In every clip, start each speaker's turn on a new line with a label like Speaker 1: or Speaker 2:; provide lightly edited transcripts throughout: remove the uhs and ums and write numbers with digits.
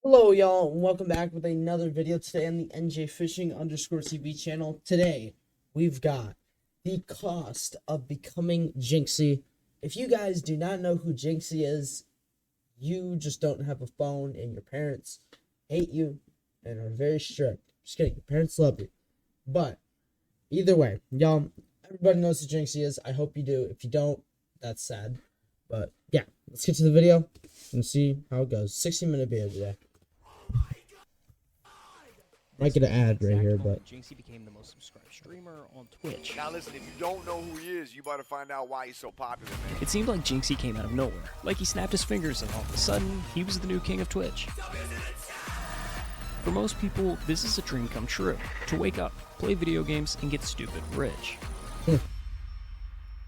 Speaker 1: Hello, y'all, and welcome back with another video today on the NJ Fishing _TV channel. Today, we've got the cost of becoming Jynxzi. If you guys do not know who Jynxzi is, you just don't have a phone, and your parents hate you and are very strict. Just kidding, your parents love you. But either way, y'all, everybody knows who Jynxzi is. I hope you do. If you don't, that's sad. But yeah, let's get to the video and see how it goes. 60-minute video today. Might get an ad right here, but
Speaker 2: Jynxzi became the most subscribed streamer on Twitch.
Speaker 3: Now listen, if you don't know who he is, you better find out why he's so popular, man.
Speaker 2: It seemed like Jynxzi came out of nowhere. Like he snapped his fingers and all of a sudden, he was the new king of Twitch. For most people, this is a dream come true. To wake up, play video games, and get stupid rich.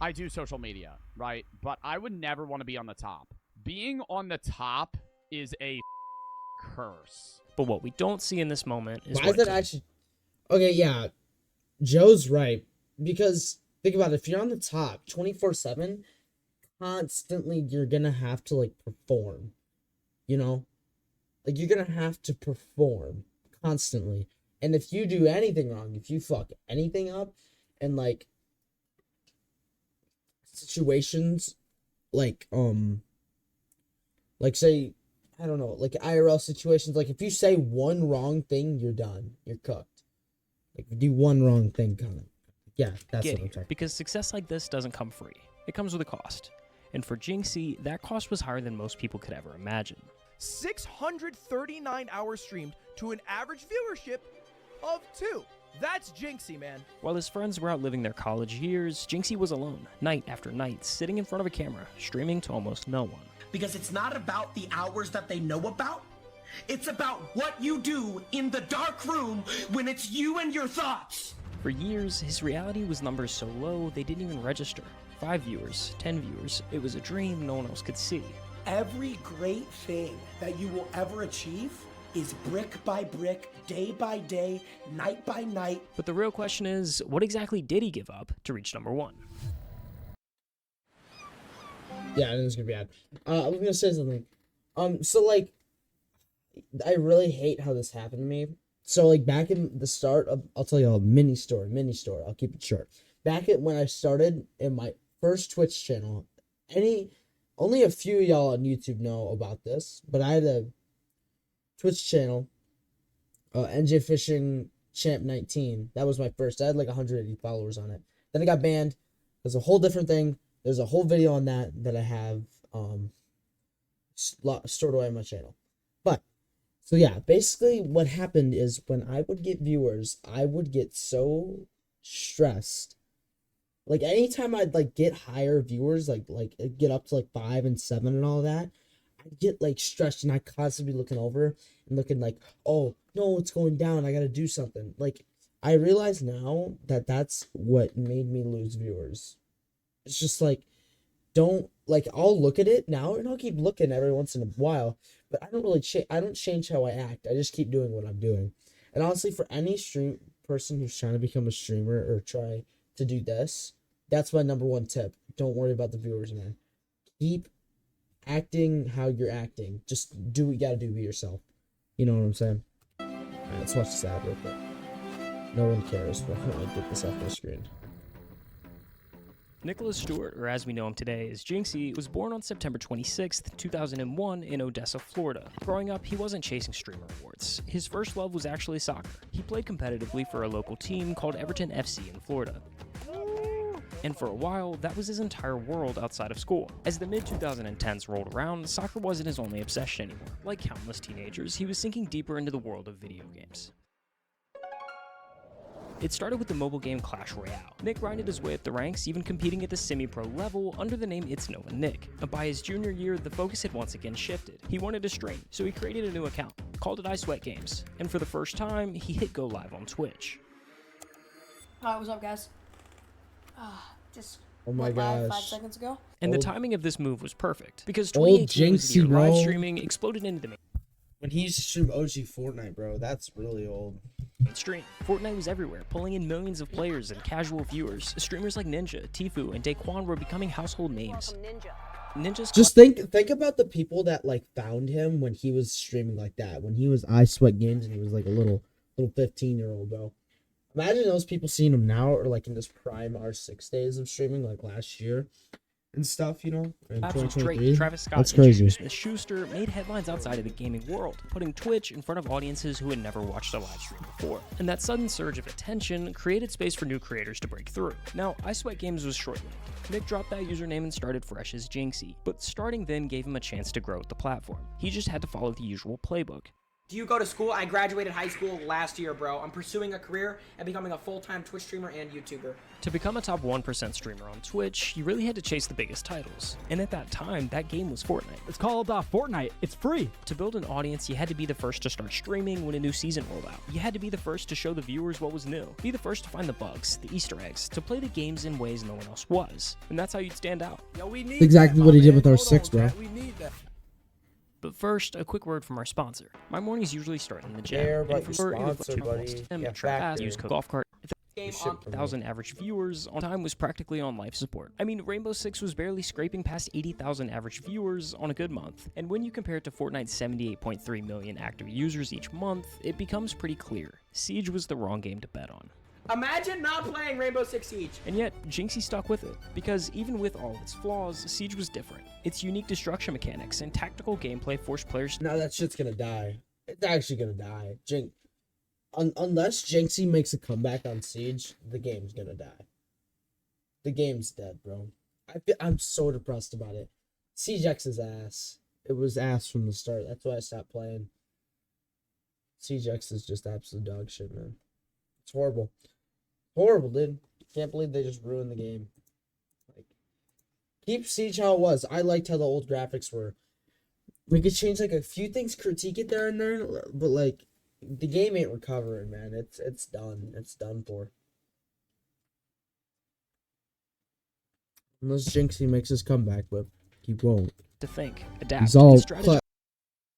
Speaker 4: I do social media, right? But I would never want to be on the top. Being on the top is a curse.
Speaker 2: But what we don't see in this moment is
Speaker 1: why is that actually... Okay, yeah, Joe's right. Because, think about it, if you're on the top 24/7, constantly you're gonna have to, like, perform. You know? Like, you're gonna have to perform constantly. And if you do anything wrong, if you fuck anything up, and, like, situations, like say, I don't know, like IRL situations, like if you say one wrong thing, you're done. You're cooked. Like, if you do one wrong thing, kind of. Yeah, that's what I'm talking.
Speaker 2: Because success like this doesn't come free. It comes with a cost. And for Jynxzi, that cost was higher than most people could ever imagine.
Speaker 5: 639 hours streamed to an average viewership of 2. That's Jynxzi, man.
Speaker 2: While his friends were out living their college years, Jynxzi was alone, night after night, sitting in front of a camera, streaming to almost no one.
Speaker 6: Because it's not about the hours that they know about. It's about what you do in the dark room when it's you and your thoughts.
Speaker 2: For years, his reality was numbers so low they didn't even register. 5 viewers, 10 viewers, it was a dream no one else could see.
Speaker 6: Every great thing that you will ever achieve is brick by brick, day by day, night by night.
Speaker 2: But the real question is, what exactly did he give up to reach number 1?
Speaker 1: Yeah, I think it's gonna be bad. I was gonna say something. So, like, I really hate how this happened to me. So, like, back in the start of, I'll tell you a mini story. I'll keep it short. Back at when I started in my first Twitch channel, only a few of y'all on YouTube know about this, but I had a Twitch channel, NJ Fishing Champ 19. That was my first. I had like 180 followers on it. Then I got banned. There's a whole different thing. There's a whole video on that I have stored away on my channel. But, so yeah, basically what happened is when I would get viewers, I would get so stressed. Like, anytime I'd, like, get higher viewers, like get up to, like, 5 and 7 and all that, I'd get, like, stressed, and I'd constantly be looking over and looking like, oh, no, it's going down, I gotta do something. Like, I realize now that that's what made me lose viewers. It's just like, don't, like, I'll look at it now and I'll keep looking every once in a while, but I don't really I don't change how I act. I just keep doing what I'm doing. And honestly, for any person who's trying to become a streamer or try to do this, that's my number one tip. Don't worry about the viewers, man. Keep acting how you're acting. Just do what you gotta do, be yourself. You know what I'm saying? Alright, let's watch this ad real quick. No one cares, but I'm gonna get this off my screen.
Speaker 2: Nicholas Stewart, or as we know him today as Jynxzi, was born on September 26, 2001 in Odessa, Florida. Growing up, he wasn't chasing streamer awards. His first love was actually soccer. He played competitively for a local team called Everton FC in Florida. And for a while, that was his entire world outside of school. As the mid-2010s rolled around, soccer wasn't his only obsession anymore. Like countless teenagers, he was sinking deeper into the world of video games. It started with the mobile game Clash Royale. Nick grinded his way up the ranks, even competing at the semi-pro level under the name It's Nova Nick. By his junior year, the focus had once again shifted. He wanted to stream, so he created a new account, called it I Sweat Games, and for the first time, he hit go live on Twitch.
Speaker 7: Alright, what's up, guys? Just
Speaker 1: Oh my
Speaker 7: went live
Speaker 1: gosh.
Speaker 7: 5 seconds ago.
Speaker 2: And the timing of this move was perfect, because
Speaker 1: Old
Speaker 2: 2018 was the year
Speaker 1: Jynxzi, bro.
Speaker 2: live streaming exploded into the
Speaker 1: When he used to stream OG Fortnite, bro, that's really old.
Speaker 2: mainstream. Fortnite was everywhere, pulling in millions of players and casual viewers. Streamers like Ninja, Tfue, and Daquan were becoming household names.
Speaker 8: Welcome, Ninja.
Speaker 2: Ninja's
Speaker 1: Just think about the people that like found him when he was streaming like that. When he was I Sweat Games and he was like a little 15-year-old, bro. Imagine those people seeing him now or like in his prime R6 days of streaming like last year and stuff, you know, in
Speaker 2: Drake,
Speaker 1: 2023.
Speaker 2: Travis Scott,
Speaker 1: That's
Speaker 2: and
Speaker 1: crazy.
Speaker 2: Smith Schuster made headlines outside of the gaming world, putting Twitch in front of audiences who had never watched a live stream before. And that sudden surge of attention created space for new creators to break through. Now, I Sweat Games was short-lived. Nick dropped that username and started fresh as Jynxzi, but starting then gave him a chance to grow with the platform. He just had to follow the usual playbook.
Speaker 8: Do you go to school? I graduated high school last year, bro. I'm pursuing a career and becoming a full-time Twitch streamer and YouTuber.
Speaker 2: To become a top 1% streamer on Twitch, you really had to chase the biggest titles. And at that time, that game was Fortnite.
Speaker 9: It's called Fortnite. It's free.
Speaker 2: To build an audience, you had to be the first to start streaming when a new season rolled out. You had to be the first to show the viewers what was new. Be the first to find the bugs, the Easter eggs, to play the games in ways no one else was. And that's how you'd stand out.
Speaker 5: Yo, we need
Speaker 1: Exactly
Speaker 5: that,
Speaker 1: what he
Speaker 5: my
Speaker 1: did
Speaker 5: man.
Speaker 1: with
Speaker 5: Hold
Speaker 1: R6,
Speaker 5: on,
Speaker 1: bro.
Speaker 5: chat. We need that.
Speaker 2: But first, a quick word from our sponsor. My mornings usually start in the gym.
Speaker 1: Care
Speaker 2: And
Speaker 1: about
Speaker 2: if
Speaker 1: your
Speaker 2: we were, it was
Speaker 1: sponsor,
Speaker 2: like
Speaker 1: buddy.
Speaker 2: Tim,
Speaker 1: Yeah,
Speaker 2: Travis,
Speaker 1: factor.
Speaker 2: use code golf cart.
Speaker 8: Game
Speaker 1: shit
Speaker 8: on.
Speaker 1: from
Speaker 2: 1,000 average viewers on time was practically on life support. I mean, Rainbow Six was barely scraping past 80,000 average viewers on a good month. And when you compare it to Fortnite's 78.3 million active users each month, it becomes pretty clear. Siege was the wrong game to bet on.
Speaker 8: Imagine not playing Rainbow Six Siege.
Speaker 2: And yet, Jynxzi stuck with it, because even with all its flaws, Siege was different. Its unique destruction mechanics and tactical gameplay forced players
Speaker 1: Now that shit's gonna die. It's actually gonna die. Unless Jynxzi makes a comeback on Siege, the game's gonna die. The game's dead, bro. I'm so depressed about it. Siege X is ass. It was ass from the start. That's why I stopped playing. Siege X is just absolute dog shit, man. It's horrible. Horrible, dude. Can't believe they just ruined the game. Like, keep Siege how it was. I liked how the old graphics were. We could change like a few things, critique it there and there, but like the game ain't recovering, man. It's done. It's done for. Unless Jynxzi makes his comeback, but he won't.
Speaker 2: to think, adapt,
Speaker 1: He's all
Speaker 2: and strategize.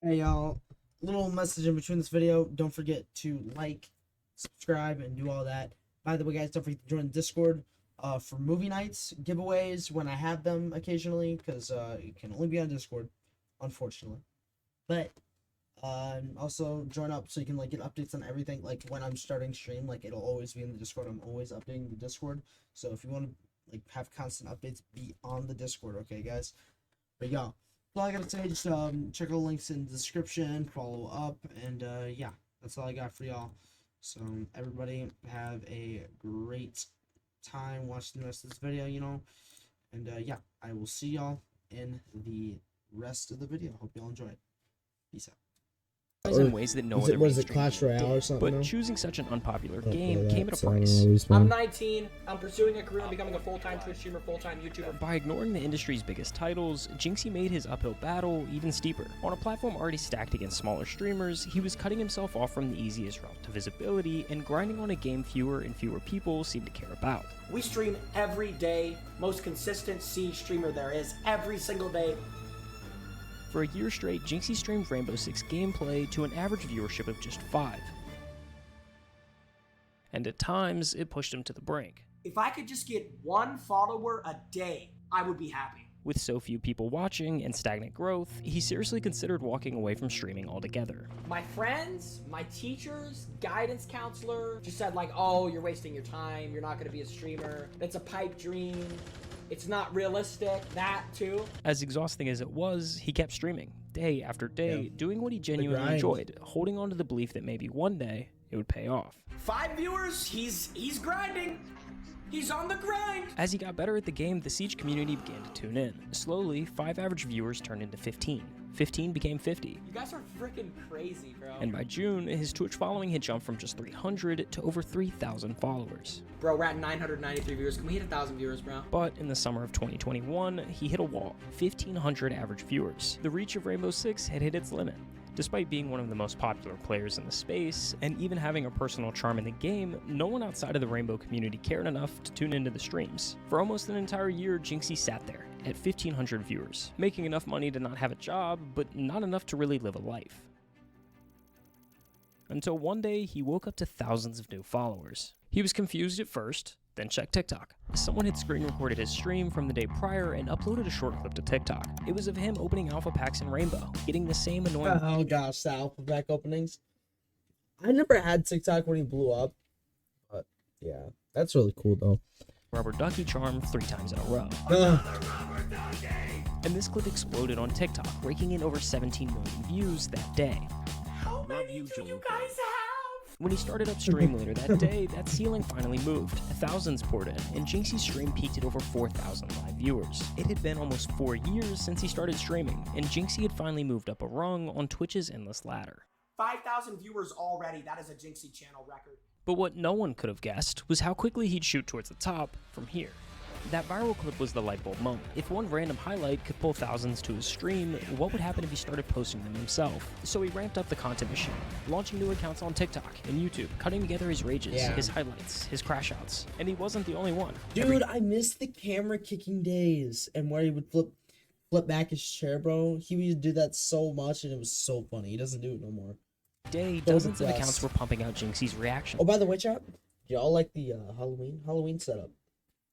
Speaker 1: Hey y'all, little message in between this video. Don't forget to like, subscribe, and do all that. By the way, guys, don't forget to join the Discord for movie nights, giveaways when I have them occasionally, because it can only be on Discord, unfortunately. But also join up so you can like get updates on everything. Like when I'm starting stream, like it'll always be in the Discord. I'm always updating the Discord. So if you want to like have constant updates, be on the Discord, okay, guys? But y'all, that's all I gotta say. Just check out the links in the description, follow up, and yeah, that's all I got for y'all. So everybody have a great time watching the rest of this video, you know, and yeah, I will see y'all in the rest of the video. Hope y'all enjoy it. Peace out.
Speaker 2: In ways that no other
Speaker 1: Was it
Speaker 2: mainstream
Speaker 1: Clash
Speaker 2: game
Speaker 1: Royale
Speaker 2: did.
Speaker 1: or something?
Speaker 2: But
Speaker 1: now?
Speaker 2: choosing such an unpopular
Speaker 1: I don't
Speaker 2: game
Speaker 1: play
Speaker 2: came
Speaker 1: that,
Speaker 2: at a
Speaker 1: so I don't
Speaker 2: price.
Speaker 1: know, always
Speaker 8: I'm
Speaker 1: fun.
Speaker 8: 19. I'm pursuing a career and becoming a full-time Twitch streamer, full-time YouTuber.
Speaker 2: By ignoring the industry's biggest titles, Jynxzi made his uphill battle even steeper. On a platform already stacked against smaller streamers, he was cutting himself off from the easiest route to visibility and grinding on a game fewer and fewer people seem to care about.
Speaker 8: We stream every day. Most consistent Siege streamer there is every single day.
Speaker 2: For a year straight, Jynxzi streamed Rainbow Six gameplay to an average viewership of just 5. And at times, it pushed him to the brink.
Speaker 8: If I could just get one follower a day, I would be happy.
Speaker 2: With so few people watching and stagnant growth, he seriously considered walking away from streaming altogether.
Speaker 8: My friends, my teachers, guidance counselor just said like, oh, you're wasting your time. You're not going to be a streamer. It's a pipe dream. It's not realistic. That too.
Speaker 2: As exhausting as it was, he kept streaming, day after day,
Speaker 1: Yeah.
Speaker 2: doing what he genuinely
Speaker 1: grind.
Speaker 2: enjoyed, holding on to the belief that maybe one day it would pay off.
Speaker 8: 5 viewers. He's grinding. He's on the grind.
Speaker 2: As he got better at the game, the Siege community began to tune in. Slowly, 5 average viewers turned into 15. 15 became 50.
Speaker 8: You guys are freaking crazy, bro.
Speaker 2: And by June, his Twitch following had jumped from just 300 to over 3,000 followers.
Speaker 8: Bro, we're at 993 viewers. Can we hit 1,000 viewers, bro?
Speaker 2: But in the summer of 2021, he hit a wall, 1,500 average viewers. The reach of Rainbow Six had hit its limit. Despite being one of the most popular players in the space, and even having a personal charm in the game, no one outside of the Rainbow community cared enough to tune into the streams. For almost an entire year, Jynxzi sat there, at 1,500 viewers, making enough money to not have a job, but not enough to really live a life. Until one day, he woke up to thousands of new followers. He was confused at first, Then check TikTok. Someone had screen recorded his stream from the day prior and uploaded a short clip to TikTok. It was of him opening alpha packs in Rainbow, getting the same annoying...
Speaker 1: Oh gosh, the alpha pack openings. I never had TikTok when he blew up, but yeah, that's really cool though.
Speaker 2: Rubber ducky charm 3 times in a row. And this clip exploded on TikTok, raking in over 17 million views that day.
Speaker 6: How many do you guys have?
Speaker 2: When he started up stream later that day, that ceiling finally moved. Thousands poured in, and Jynxzi's stream peaked at over 4,000 live viewers. It had been almost 4 years since he started streaming, and Jynxzi had finally moved up a rung on Twitch's endless ladder.
Speaker 6: 5,000 viewers already. That is a Jynxzi channel record.
Speaker 2: But what no one could have guessed was how quickly he'd shoot towards the top from here. That viral clip was the light bulb moment. If one random highlight could pull thousands to his stream, what would happen if he started posting them himself? So he ramped up the content machine, launching new accounts on TikTok and YouTube, cutting together his rages, his highlights, his crash outs. And he wasn't the only one.
Speaker 1: Dude, I miss the camera kicking days and where he would flip back his chair, bro. He would do that so much and it was so funny. He doesn't do it no more.
Speaker 2: Dozens of accounts were pumping out Jynxzi's reaction.
Speaker 1: Oh, by the way, chat, y'all like the Halloween setup.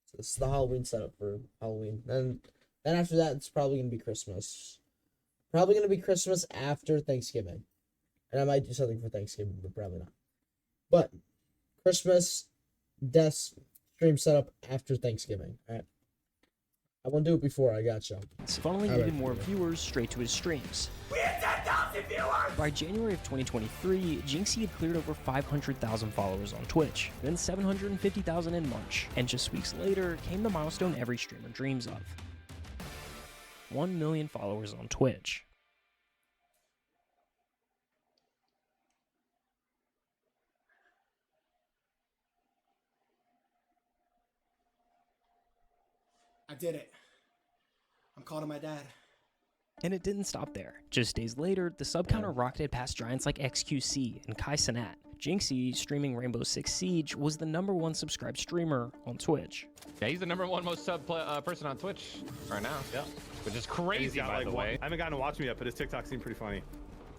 Speaker 1: So this is the Halloween setup for Halloween. Then after that, it's probably gonna be Christmas. Probably gonna be Christmas after Thanksgiving, and I might do something for Thanksgiving, but probably not. But Christmas, death stream setup after Thanksgiving. All right. I won't do it before. I got you.
Speaker 2: It's funneling even more viewers straight to his streams.
Speaker 6: We had 10,000 viewers!
Speaker 2: By January of 2023, Jynxzi had cleared over 500,000 followers on Twitch, then 750,000 in March, and just weeks later came the milestone every streamer dreams of. 1 million followers on Twitch.
Speaker 6: I did it. I'm calling my dad.
Speaker 2: And it didn't stop there. Just days later, the sub counter rocketed past giants like XQC and Kai Cenat. Jynxzi, streaming Rainbow Six Siege, was the #1 subscribed streamer on Twitch.
Speaker 10: Yeah, he's the #1 most sub person on Twitch right now. Yeah, which is crazy, by the way.
Speaker 11: I haven't gotten to watch him yet, but his TikTok seemed pretty funny.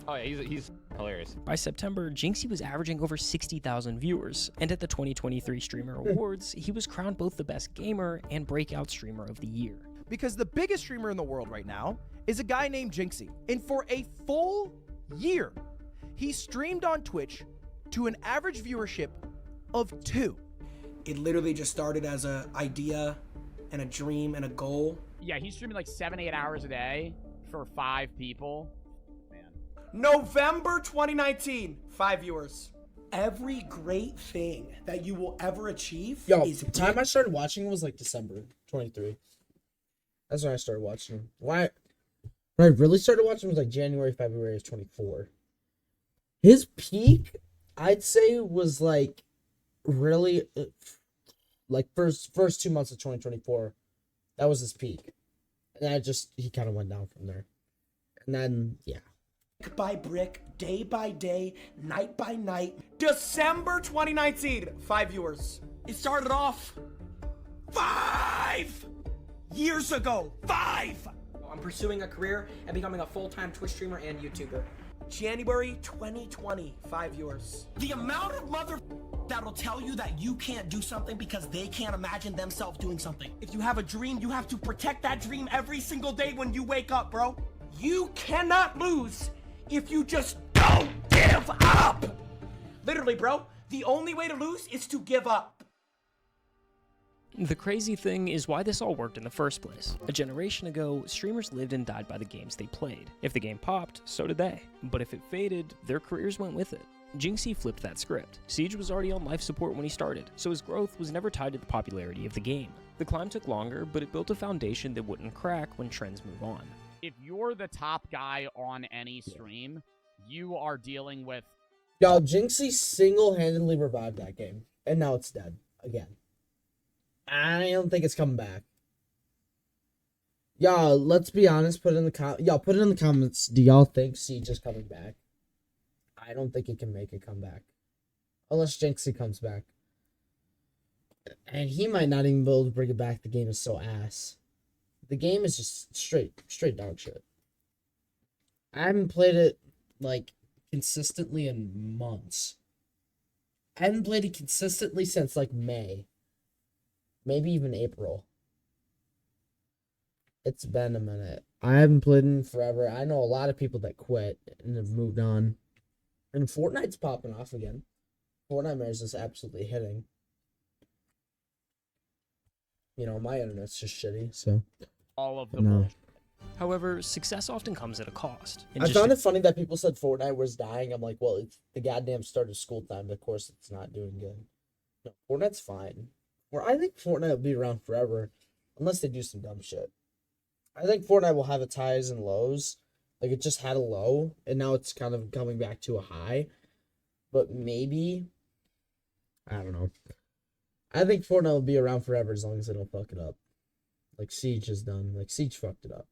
Speaker 10: Oh yeah, he's hilarious.
Speaker 2: By September, Jynxzi was averaging over 60,000 viewers, and at the 2023 Streamer Awards, he was crowned both the best gamer and breakout streamer of the year.
Speaker 5: Because the biggest streamer in the world right now is a guy named Jynxzi. And for a full year, he streamed on Twitch to an average viewership of 2.
Speaker 6: It literally just started as an idea and a dream and a goal.
Speaker 4: Yeah, he's streaming like 7-8 hours a day for 5 people. Man.
Speaker 6: November 2019, 5 viewers. Every great thing that you will ever achieve is...
Speaker 1: the time I started watching was like December 23. That's when I started watching him. When I really started watching was like January, February of 24. His peak, I'd say, was like really like first 2 months of 2024. That was his peak. And he kind of went down from there. And then, yeah.
Speaker 6: Brick by brick, day by day, night by night. December 2019, 5 viewers. It started off 5 years ago. 5!
Speaker 8: I'm pursuing a career and becoming a full-time Twitch streamer and YouTuber.
Speaker 6: January 2020, 5 viewers. The amount of mother that'll tell you that you can't do something because they can't imagine themselves doing something. If you have a dream, you have to protect that dream every single day when you wake up, bro. You cannot lose if you just don't give up. Literally, bro, the only way to lose is to give up.
Speaker 2: The crazy thing is why this all worked in the first place. A generation ago, streamers lived and died by the games they played. If the game popped, so did they. But if it faded, their careers went with it. Jynxzi flipped that script. Siege was already on life support when he started, so his growth was never tied to the popularity of the game. The climb took longer, but it built a foundation that wouldn't crack when trends move on.
Speaker 4: If you're the top guy on any stream, you are dealing with...
Speaker 1: Yo, Jynxzi single-handedly revived that game, and now it's dead again. I don't think it's coming back. Y'all, let's be honest. Put it in the comments. Do y'all think Siege is coming back? I don't think it can make a comeback. Unless Jynxzi comes back. And he might not even be able to bring it back. The game is so ass. The game is just straight dog shit. I haven't played it, like, consistently in months. I haven't played it consistently since, like, May. maybe even April. It's been a minute. I haven't played in forever. I know a lot of people that quit and have moved on. And Fortnite's popping off again. Fortnite is just absolutely hitting. You know, my internet's just shitty, so.
Speaker 4: All of the
Speaker 1: No.
Speaker 4: bullshit.
Speaker 2: However, success often comes at a cost. And
Speaker 1: I
Speaker 2: just
Speaker 1: found it funny that people said Fortnite was dying. I'm like, well, it's the goddamn start of school time. Of course, it's not doing good. No, Fortnite's fine. Or I think Fortnite will be around forever, unless they do some dumb shit. I think Fortnite will have its highs and lows. Like, it just had a low, and now it's kind of coming back to a high. But maybe, I don't know. I think Fortnite will be around forever as long as they don't fuck it up. Like Siege is done. Like Siege fucked it up.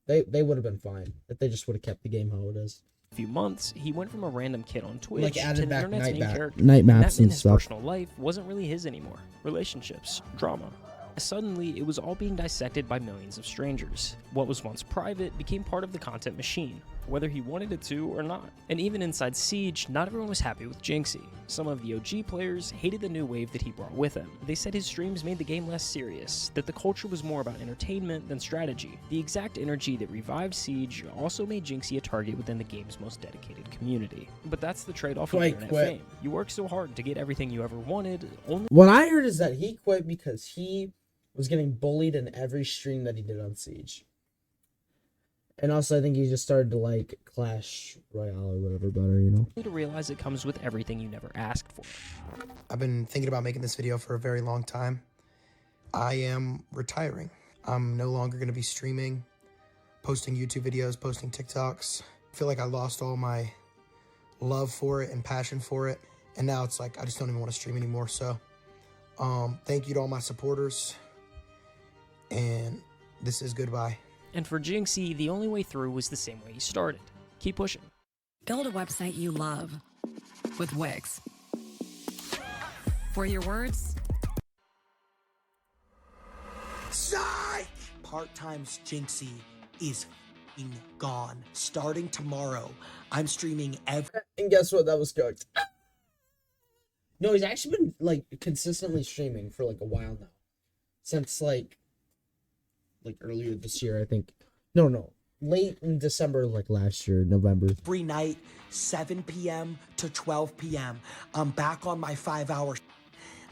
Speaker 1: They would have been fine if they just would have kept the game how it is.
Speaker 2: few months, he went from a random kid on Twitch
Speaker 1: Like
Speaker 2: to
Speaker 1: added
Speaker 2: the
Speaker 1: back
Speaker 2: internet's main character.
Speaker 1: night
Speaker 2: And
Speaker 1: maps
Speaker 2: that meant
Speaker 1: and
Speaker 2: his
Speaker 1: stuff.
Speaker 2: personal life wasn't really his anymore. Relationships, drama. Suddenly, it was all being dissected by millions of strangers. What was once private became part of the content machine, whether he wanted it to or not. And even inside Siege, not everyone was happy with Jynxzi. Some of the OG players hated the new wave that he brought with him. They said his streams made the game less serious, that the culture was more about entertainment than strategy. The exact energy that revived Siege also made Jynxzi a target within the game's most dedicated community. But that's the trade-off of internet fame. You work so hard to get everything you ever wanted, only—
Speaker 1: What I heard is that he quit because he was getting bullied in every stream that he did on Siege. And also, I think he just started to like Clash Royale or whatever better, you know?
Speaker 2: to realize it comes with everything you never asked for.
Speaker 12: I've been thinking about making this video for a very long time. I am retiring. I'm no longer going to be streaming, posting YouTube videos, posting TikToks. I feel like I lost all my love for it and passion for it. And now it's like, I just don't even want to stream anymore. So, thank you to all my supporters. And this is goodbye.
Speaker 2: And for Jynxzi, the only way through was the same way he started. Keep pushing.
Speaker 13: Build a website you love with Wix. For your words,
Speaker 6: Psych! Part-time's Jynxzi is f***ing gone. Starting tomorrow, I'm streaming every...
Speaker 1: And guess what? That was cooked. No, he's actually been like consistently streaming for like a while now. Since like earlier this year, I think. No. Late in December, like last year, November.
Speaker 6: Every night, 7 p.m. to 12 p.m. I'm back on my 5-hour.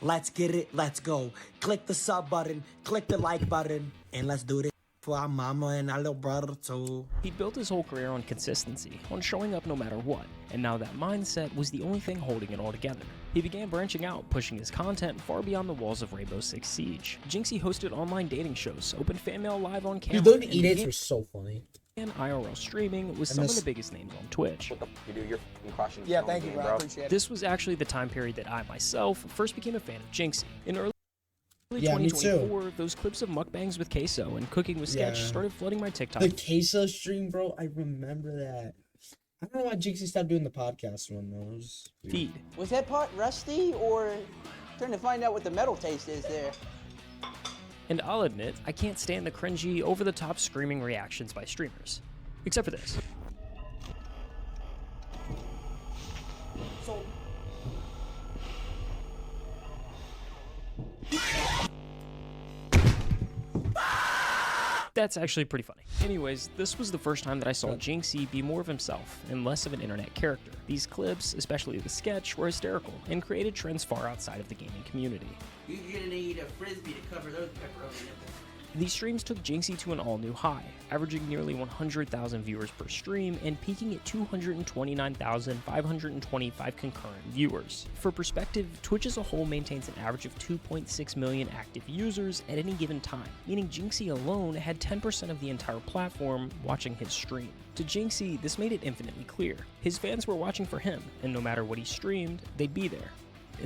Speaker 6: Let's get it. Let's go. Click the sub button. Click the like button. And let's do this for our mama and our little brother too.
Speaker 2: He built his whole career on consistency, on showing up no matter what, and now that mindset was the only thing holding it all together. He began branching out, pushing his content far beyond the walls of Rainbow Six Siege. Jynxzi hosted online dating shows, opened fan mail live on camera.
Speaker 1: Dude, those E-dates were so funny.
Speaker 2: And IRL streaming with some of the biggest names on Twitch.
Speaker 14: You do, you're f***ing crushing.
Speaker 6: Yeah, thank you, bro. I appreciate it.
Speaker 2: This was actually the time period that I myself first became a fan of Jynxzi. In early
Speaker 1: Yeah, me too.
Speaker 2: 2024, those clips of mukbangs with queso and cooking with sketch started flooding my TikTok.
Speaker 1: The queso stream, bro. I remember that. I don't know why Jynxzi stopped doing the podcast one though.
Speaker 2: Feed.
Speaker 15: Was that pot rusty, or trying to find out what the metal taste is there?
Speaker 2: And I'll admit, I can't stand the cringy, over-the-top screaming reactions by streamers. Except for this.
Speaker 6: So...
Speaker 2: That's actually pretty funny. Anyways, this was the first time that I saw Jynxzi be more of himself and less of an internet character. These clips, especially the sketch, were hysterical and created trends far outside of the gaming community.
Speaker 15: You're gonna need a frisbee to cover those pepperoni nipples.
Speaker 2: These streams took Jynxzi to an all-new high, averaging nearly 100,000 viewers per stream and peaking at 229,525 concurrent viewers. For perspective, Twitch as a whole maintains an average of 2.6 million active users at any given time, meaning Jynxzi alone had 10% of the entire platform watching his stream. To Jynxzi, this made it infinitely clear. His fans were watching for him, and no matter what he streamed, they'd be there.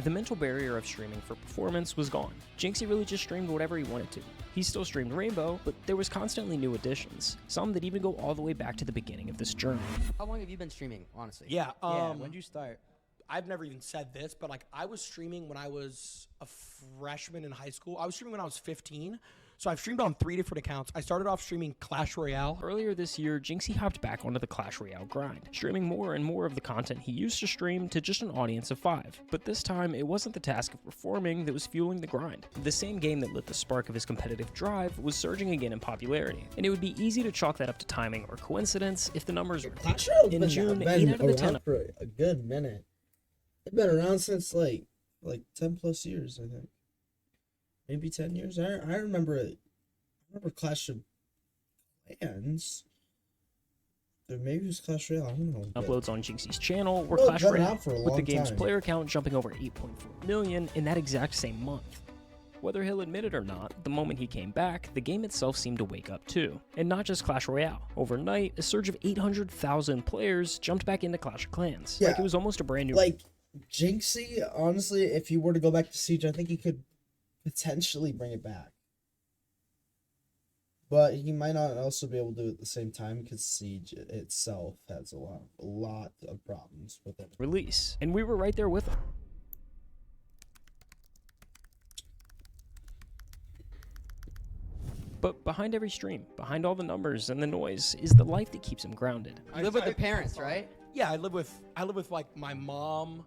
Speaker 2: The mental barrier of streaming for performance was gone. Jynxzi really just streamed whatever he wanted to. He still streamed Rainbow, but there was constantly new additions, some that even go all the way back to the beginning of this journey.
Speaker 15: How long have you been streaming, honestly?
Speaker 6: Yeah,
Speaker 15: when'd you start?
Speaker 6: I've never even said this, but like I was streaming when I was a freshman in high school. I was streaming when I was 15.
Speaker 5: So I've streamed on 3 different accounts. I started off streaming Clash Royale.
Speaker 2: Earlier this year, Jynxzi hopped back onto the Clash Royale grind, streaming more and more of the content he used to stream to just an audience of 5. But this time, it wasn't the task of performing that was fueling the grind. The same game that lit the spark of his competitive drive was surging again in popularity, and it would be easy to chalk that up to timing or coincidence if the numbers were
Speaker 1: Clash Royale's
Speaker 2: in June.
Speaker 1: been
Speaker 2: 8 out of the 10
Speaker 1: around for a good minute. It's been around since like 10 plus years, I think. Maybe 10 years. I remember it. I remember Clash of Clans. Or maybe it was Clash Royale. I don't know.
Speaker 2: Uploads on Jynxzi's channel were
Speaker 1: Well,
Speaker 2: Clash
Speaker 1: it's been
Speaker 2: Royale,
Speaker 1: out for a
Speaker 2: with
Speaker 1: long
Speaker 2: the game's
Speaker 1: time.
Speaker 2: player count jumping over 8.4 million in that exact same month. Whether he'll admit it or not, the moment he came back, the game itself seemed to wake up too. And not just Clash Royale. Overnight, a surge of 800,000 players jumped back into Clash of Clans.
Speaker 1: Yeah.
Speaker 2: Like it was almost a brand new...
Speaker 1: Like, Jynxzi, honestly, if he were to go back to Siege, I think he could potentially bring it back. But he might not also be able to do it at the same time because Siege itself has a lot of problems with it.
Speaker 2: Release. And we were right there with him. But behind every stream, behind all the numbers and the noise, is the life that keeps him grounded.
Speaker 15: You live with the parents, right?
Speaker 5: Yeah, I live with like my mom,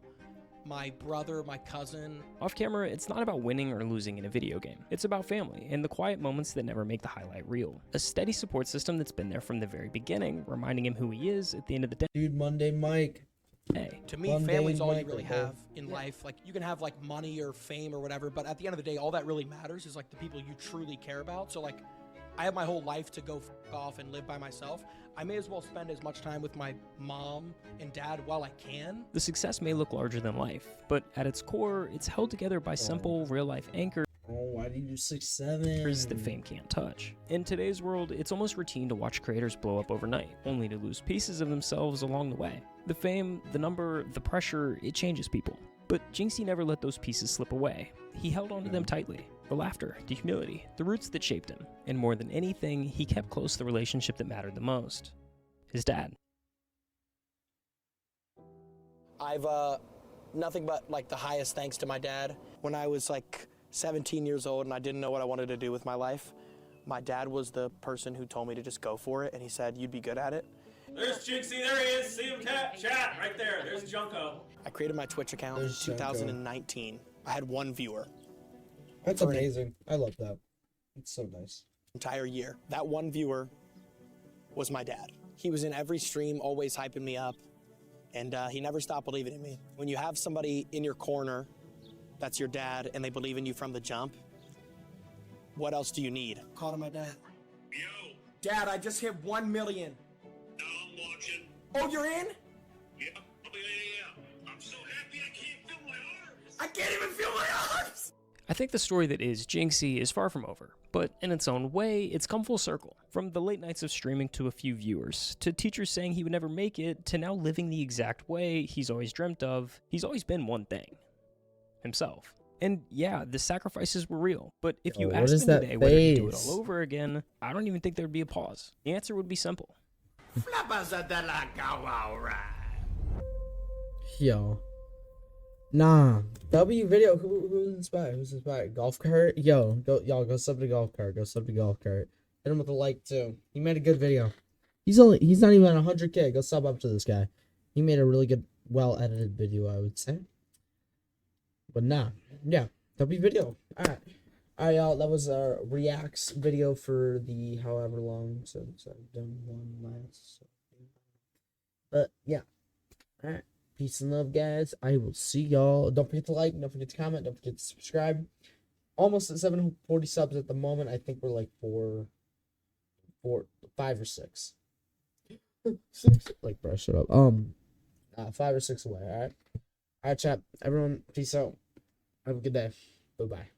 Speaker 5: my brother, my cousin.
Speaker 2: Off camera, it's not about winning or losing in a video game. It's about family and the quiet moments that never make the highlight reel. A steady support system that's been there from the very beginning, reminding him who he is at the end of the day.
Speaker 1: Dude, Monday Mike.
Speaker 2: Hey.
Speaker 5: To me, family's all you really have in life. Like, you can have like money or fame or whatever, but at the end of the day, all that really matters is like the people you truly care about. So like, I have my whole life to go off and live by myself. I may as well spend as much time with my mom and dad while I can.
Speaker 2: The success may look larger than life, but at its core, it's held together by simple, real-life anchors.
Speaker 1: Oh, why do you do 6'7"?
Speaker 2: That fame can't touch. In today's world, it's almost routine to watch creators blow up overnight, only to lose pieces of themselves along the way. The fame, the number, the pressure, it changes people. But Jynxzi never let those pieces slip away. He held onto them tightly. The laughter, the humility, the roots that shaped him. And more than anything, he kept close the relationship that mattered the most. His dad.
Speaker 5: I've nothing but like the highest thanks to my dad. When I was like 17 years old and I didn't know what I wanted to do with my life, my dad was the person who told me to just go for it, and he said, you'd be good at it.
Speaker 14: There's Jynxzi, there he is. See him chat right there. There's Junko.
Speaker 5: I created my Twitch account in 2019. I had 1 viewer.
Speaker 1: That's amazing. I love that. It's so nice.
Speaker 5: Entire year. That 1 viewer was my dad. He was in every stream, always hyping me up, and he never stopped believing in me. When you have somebody in your corner that's your dad and they believe in you from the jump, what else do you need?
Speaker 6: Call to my dad. Yo. Dad, I just hit 1 million.
Speaker 14: No, I'm watching.
Speaker 6: Oh, you're in?
Speaker 14: Yeah, I'm so happy I can't feel my arms.
Speaker 6: I can't even feel my arms.
Speaker 2: I think the story that is Jynxzi is far from over, but in its own way, it's come full circle. From the late nights of streaming to a few viewers, to teachers saying he would never make it, to now living the exact way he's always dreamt of, he's always been one thing. Himself. And yeah, the sacrifices were real, but if you asked him today whether he'd do it all over again, I don't even think there'd be a pause. The answer would be simple.
Speaker 1: Yo. Nah. W video. Who's inspired? Who's inspired? Golf cart? Yo, go sub to golf cart. Go sub to golf cart. Hit him with a like too. He made a good video. He's not even at 100K. Go sub up to this guy. He made a really good, well edited video, I would say. But nah. Yeah. W video. Alright. Alright, y'all. That was our reacts video for the however long since I've done one last. So, but yeah. Alright. Peace and love, guys. I will see y'all. Don't forget to like. Don't forget to comment. Don't forget to subscribe. Almost at 740 subs at the moment. I think we're like 5 or 6. 6? Like, bro, shut up. 5 or 6 away, alright? Alright, chat. Everyone, peace out. Have a good day. Bye-bye.